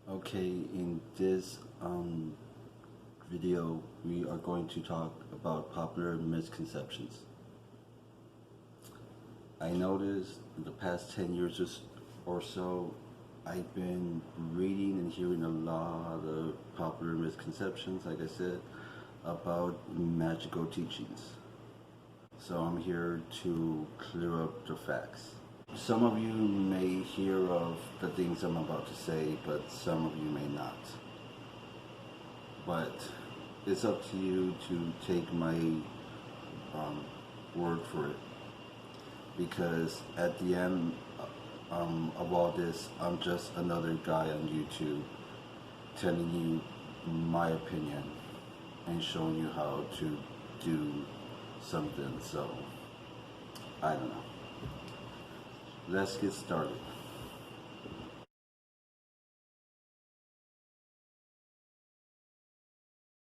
Okay, in this video, we are going to talk about popular misconceptions. I noticed in the past 10 years or so, I've been reading and hearing a lot of popular misconceptions, like I said, about magical teachings. So I'm here to clear up the facts. Some of you may hear of the things I'm about to say, but some of you may not. But it's up to you to take my word for it, because at the end of all this, I'm just another guy on YouTube telling you my opinion and showing you how to do something. So I don't know. Let's get started.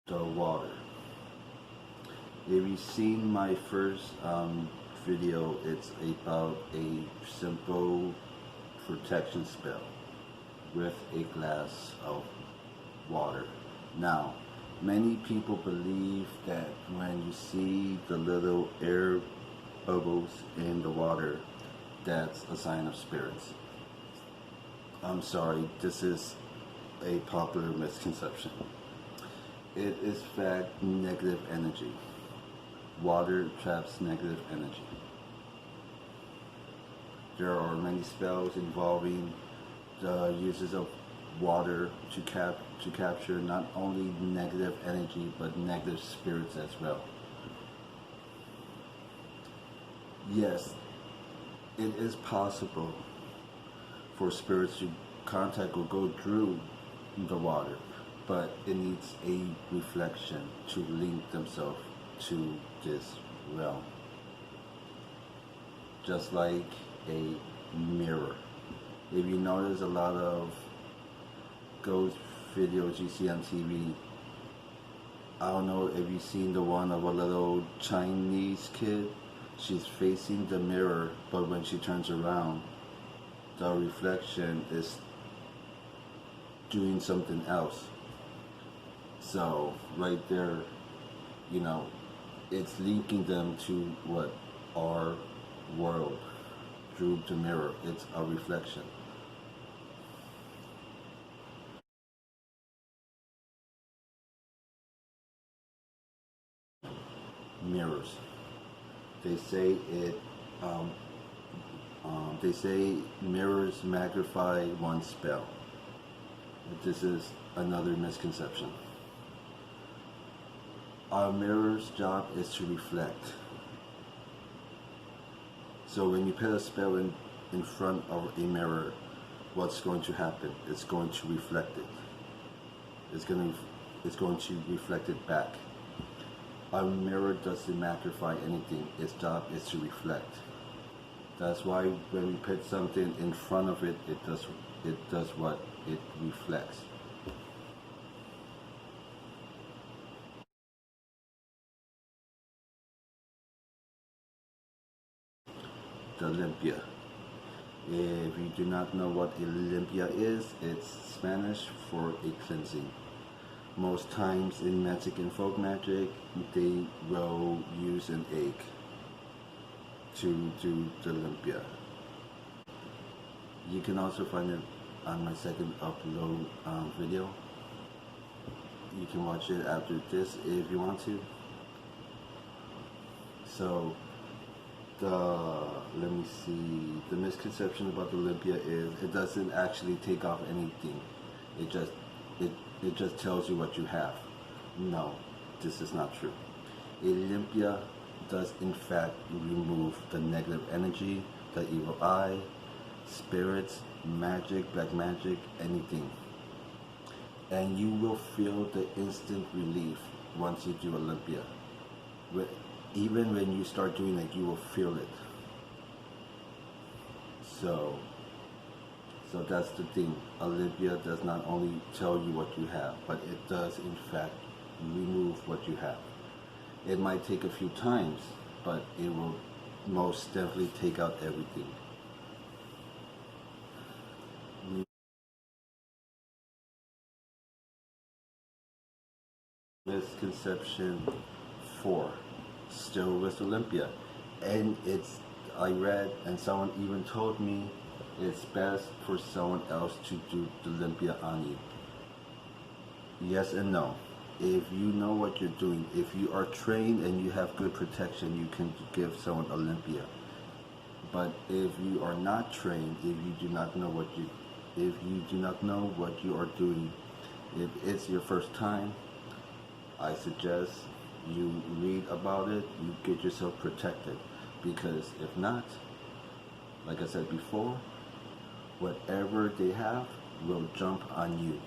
The water. If you've seen my first video, it's about a simple protection spell with a glass of water. Now, many people believe that when you see the little air bubbles in the water, that's a sign of spirits. I'm sorry, this is a popular misconception. It is fact negative energy. Water traps negative energy. There are many spells involving the uses of water to capture not only negative energy but negative spirits as well. Yes, it is possible for spirits to contact or go through the water, but it needs a reflection to link themselves to this realm. Just like a mirror. If you notice a lot of ghost videos you see on TV, I don't know if you've seen the one of a little Chinese kid. She's facing the mirror, but when she turns around, the reflection is doing something else. So right there, it's linking them to what our world through the mirror. It's a reflection. Mirrors. They say it. They say mirrors magnify one spell. This is another misconception. Our mirror's job is to reflect. So when you put a spell in front of a mirror, what's going to happen? It's going to reflect it. It's going to reflect it back. A mirror doesn't magnify anything. Its job is to reflect. That's why when we put something in front of it, it does what it reflects. The Olympia. If you do not know what Olympia is, it's Spanish for a cleansing. Most times in magic and folk magic, they will use an egg to do the Olympia. You can also find it on my second upload video. You can watch it after this if you want to. So let me see, the misconception about the Olympia is it doesn't actually take off anything. It just tells you what you have. No, this is not true. Olympia does in fact remove the negative energy, the evil eye, spirits, magic, black magic, anything. And you will feel the instant relief once you do Olympia. Even when you start doing it, you will feel it. So that's the thing. Olympia does not only tell you what you have, but it does in fact remove what you have. It might take a few times, but it will most definitely take out everything. Misconception 4, still with Olympia. And I read, and someone even told me it's best for someone else to do the Olympia on you. Yes and no. If you know what you're doing, if you are trained and you have good protection, you can give someone Olympia. But if you are not trained, if you do not know what you are doing, if it's your first time, I suggest you read about it, you get yourself protected. Because if not, like I said before, whatever they have will jump on you.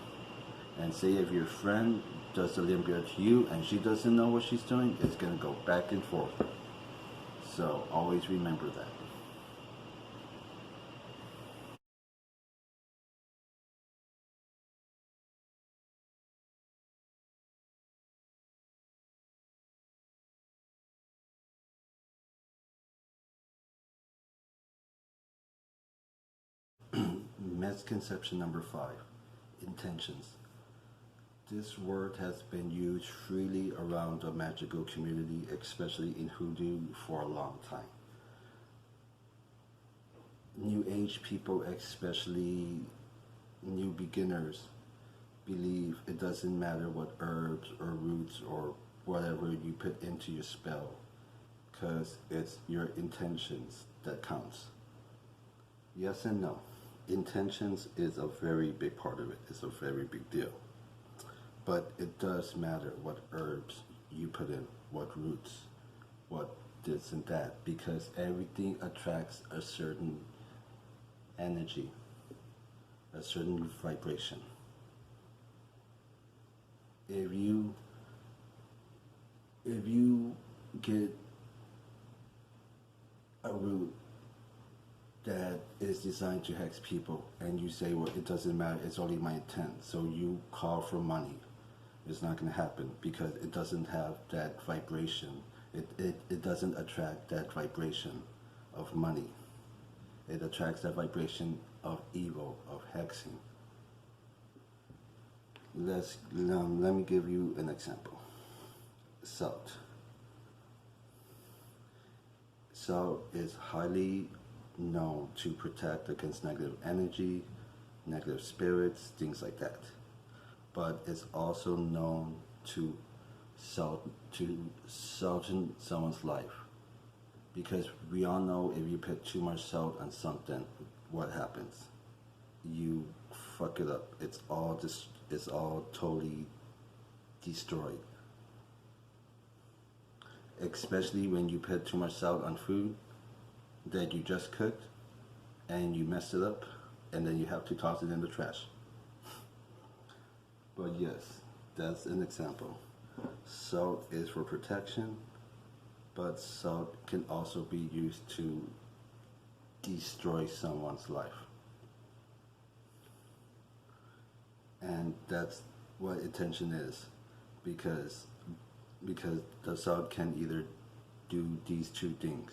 And say if your friend does Olympia to you and she doesn't know what she's doing, it's going to go back and forth. So always remember that. Misconception number 5, intentions. This word has been used freely around the magical community, especially in hoodoo, for a long time. New Age people, especially new beginners, believe it doesn't matter what herbs or roots or whatever you put into your spell, because it's your intentions that counts. Yes and no. Intentions is a very big part of it. It's a very big deal. But it does matter what herbs you put in, what roots, what this and that, because everything attracts a certain energy, a certain vibration. If you if you get a root that is designed to hex people and you say, well, it doesn't matter, it's only my intent, so you call for money, it's not going to happen because it doesn't have that vibration. It doesn't attract that vibration of money. It attracts that vibration of evil, of hexing. Let me give you an example. Salt. Salt is highly known to protect against negative energy, negative spirits, things like that. But it's also known to soften someone's life. Because we all know if you put too much salt on something, what happens? You fuck it up. It's all totally destroyed. Especially when you put too much salt on food that you just cooked and you mess it up and then you have to toss it in the trash. But yes, that's an example. Salt is for protection, but salt can also be used to destroy someone's life. And that's what intention is, because the salt can either do these two things,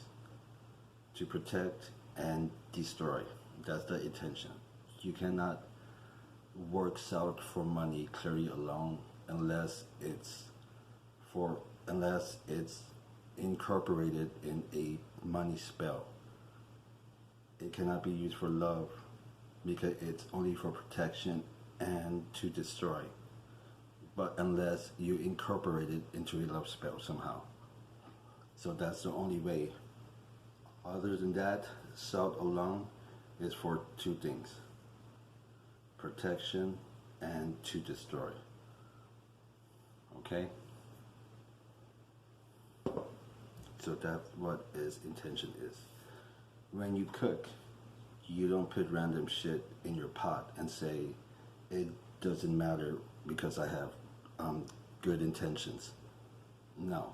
to protect and destroy. That's the intention. You cannot work salt for money clearly alone unless it's incorporated in a money spell. It cannot be used for love because it's only for protection and to destroy. But unless you incorporate it into a love spell somehow. So that's the only way. Other than that, salt alone is for two things: protection and to destroy. Okay? So that's what its intention is. When you cook, you don't put random shit in your pot and say, it doesn't matter because I have good intentions. No,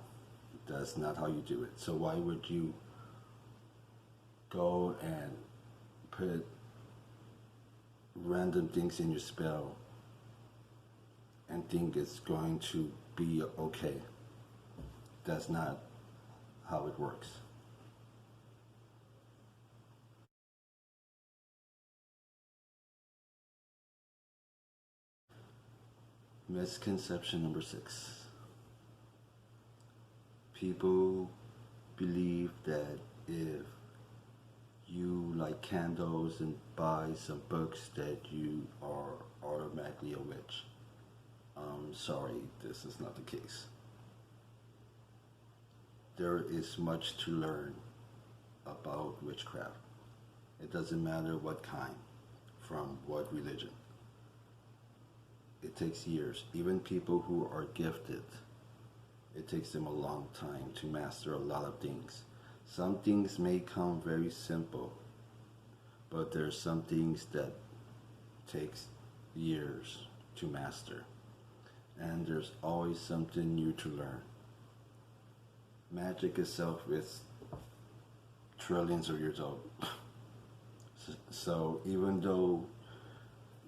that's not how you do it. So why would you go and put random things in your spell and think it's going to be okay? That's not how it works. Misconception number 6. People believe that if you like candles and buy some books that you are automatically a witch. Sorry, this is not the case. There is much to learn about witchcraft. It doesn't matter what kind, from what religion. It takes years. Even people who are gifted, it takes them a long time to master a lot of things. Some things may come very simple, but there's some things that takes years to master. And there's always something new to learn. Magic itself is trillions of years old. So even though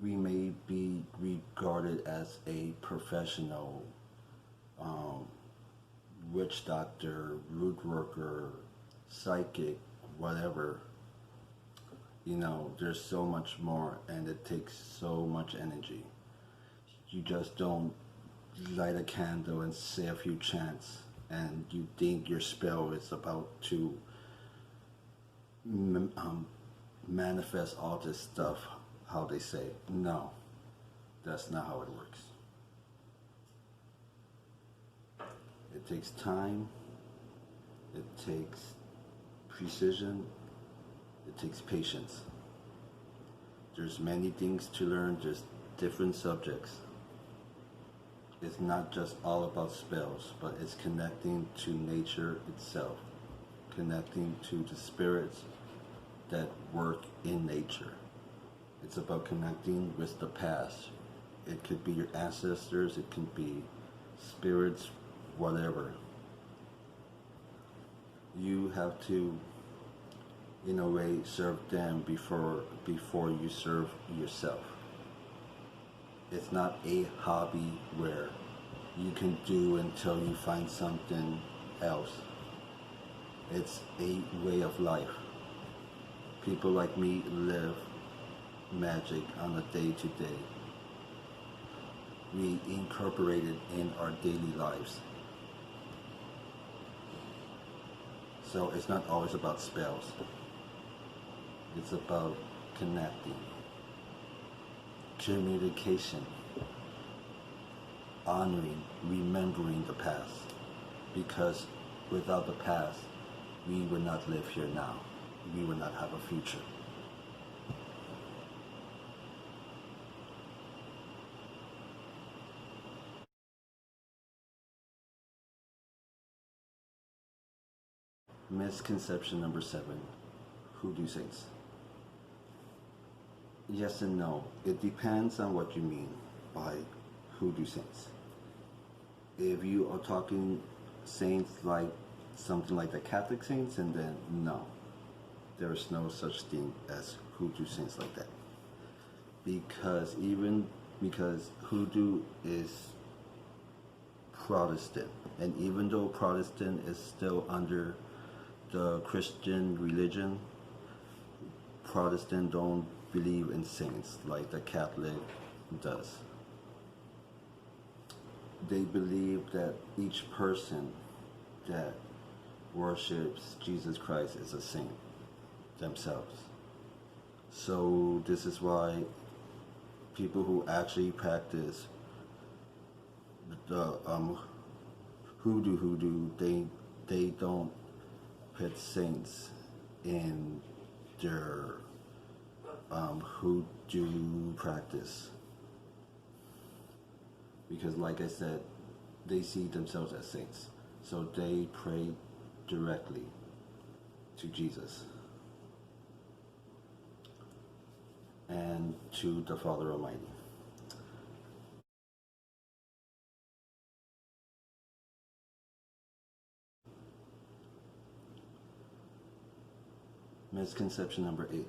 we may be regarded as a professional witch doctor, root worker, psychic, whatever, there's so much more, and it takes so much energy. You just don't light a candle and say a few chants and you think your spell is about to manifest all this stuff, how they say. No, that's not how it works. It takes time, it takes precision, it takes patience. There's many things to learn, there's different subjects. It's not just all about spells, but it's connecting to nature itself, connecting to the spirits that work in nature. It's about connecting with the past. It could be your ancestors, it can be spirits, whatever. You have to, in a way, serve them before you serve yourself. It's not a hobby where you can do until you find something else. It's a way of life. People like me live magic on a day-to-day. We incorporate it in our daily lives. So it's not always about spells. It's about connecting, communication, honoring, remembering the past. Because without the past, we would not live here now. We would not have a future. Misconception number 7, hoodoo saints. Yes and no. It depends on what you mean by hoodoo saints. If you are talking saints like something like the Catholic saints, and then no, there's no such thing as hoodoo saints like that. Because hoodoo is Protestant, and even though Protestant is still under the Christian religion, Protestant don't believe in saints like the Catholic does. They believe that each person that worships Jesus Christ is a saint themselves. So this is why people who actually practice the hoodoo, they don't put saints in their hoodoo practice, because like I said, they see themselves as saints, so they pray directly to Jesus and to the Father Almighty. Misconception number 8.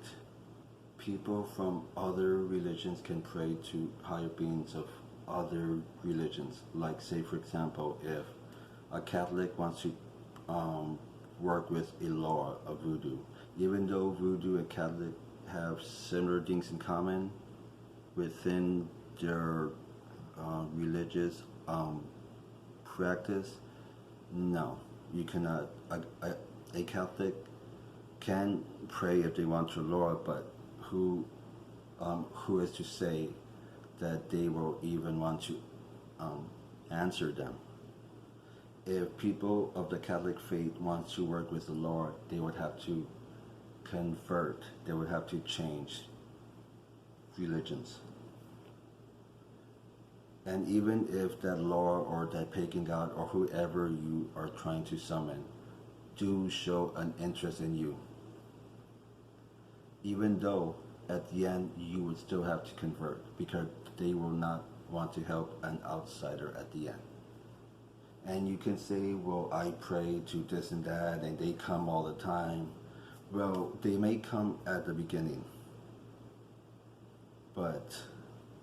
People from other religions can pray to higher beings of other religions. Like, say for example, if a Catholic wants to work with a law of voodoo, even though voodoo and Catholic have similar things in common within their religious practice, no, you cannot, a Catholic can pray if they want to the Lord, but who is to say that they will even want to answer them? If people of the Catholic faith want to work with the Lord, they would have to convert. They would have to change religions. And even if that Lord or that pagan god or whoever you are trying to summon do show an interest in you, even though at the end you would still have to convert, because they will not want to help an outsider at the end. And you can say, well, I pray to this and that and they come all the time. Well, they may come at the beginning, but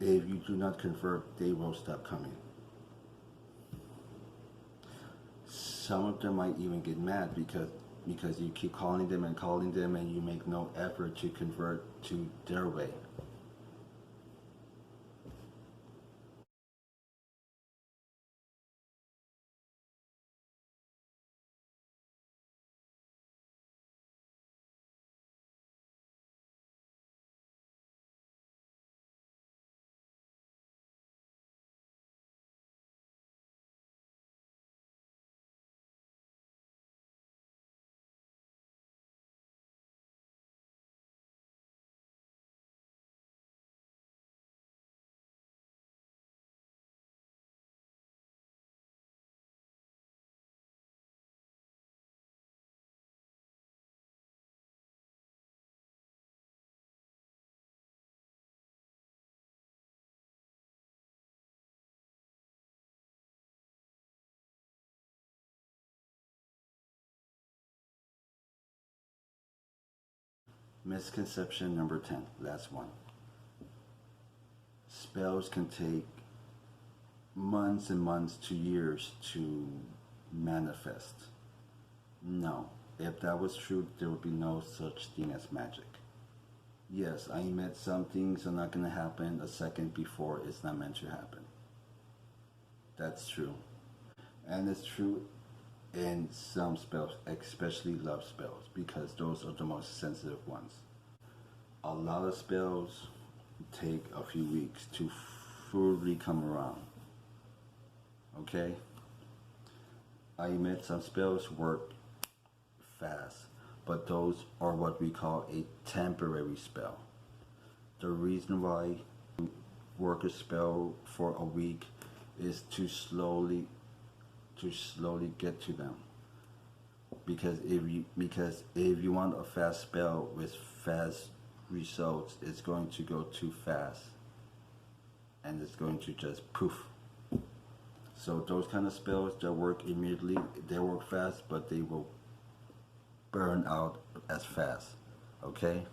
if you do not convert, they will stop coming. Some of them might even get mad because you keep calling them and you make no effort to convert to their way. Misconception number 10, last one. Spells can take months and months to years to manifest. No, if that was true, there would be no such thing as magic. Yes, I admit some things are not going to happen a second before it's not meant to happen. That's true. And it's true in some spells, especially love spells, because those are the most sensitive ones. A lot of spells take a few weeks to fully come around. Okay? I admit some spells work fast, but those are what we call a temporary spell. The reason why you work a spell for a week is to slowly get to them. Because if you want a fast spell with fast results, it's going to go too fast and it's going to just poof. So those kind of spells that work immediately, they work fast, but they will burn out as fast. Okay?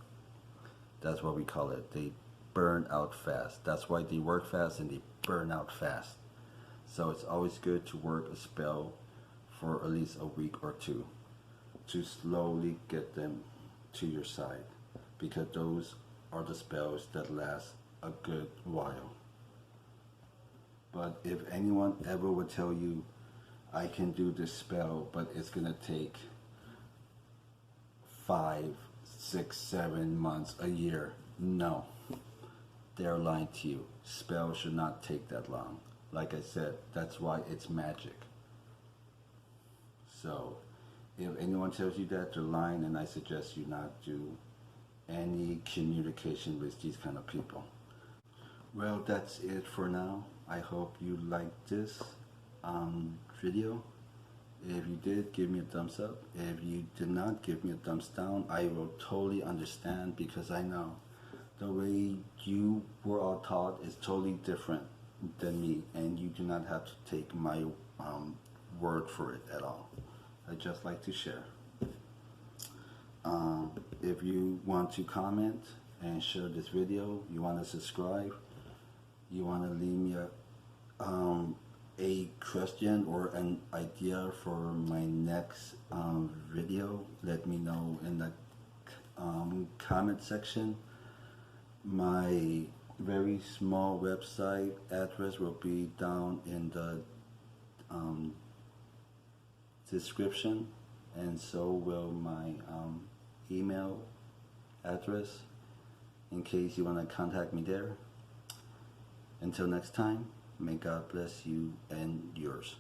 That's what we call it. They burn out fast. That's why they work fast and they burn out fast. So it's always good to work a spell for at least a week or two to slowly get them to your side, because those are the spells that last a good while. But if anyone ever would tell you, I can do this spell, but it's gonna take 5, 6, 7 months, a year, no. They're lying to you. Spells should not take that long. Like I said, that's why it's magic. So, if anyone tells you that, they're lying, and I suggest you not do any communication with these kind of people. Well, that's it for now. I hope you liked this video. If you did, give me a thumbs up. If you did not, give me a thumbs down. I will totally understand, because I know the way you were all taught is totally different than me, and you do not have to take my word for it at all. I just like to share. If you want to comment and share this video, you want to subscribe, you want to leave me a question or an idea for my next video, let me know in the comment section. My very small website address will be down in the description, and so will my email address in case you want to contact me there. Until next time, may God bless you and yours.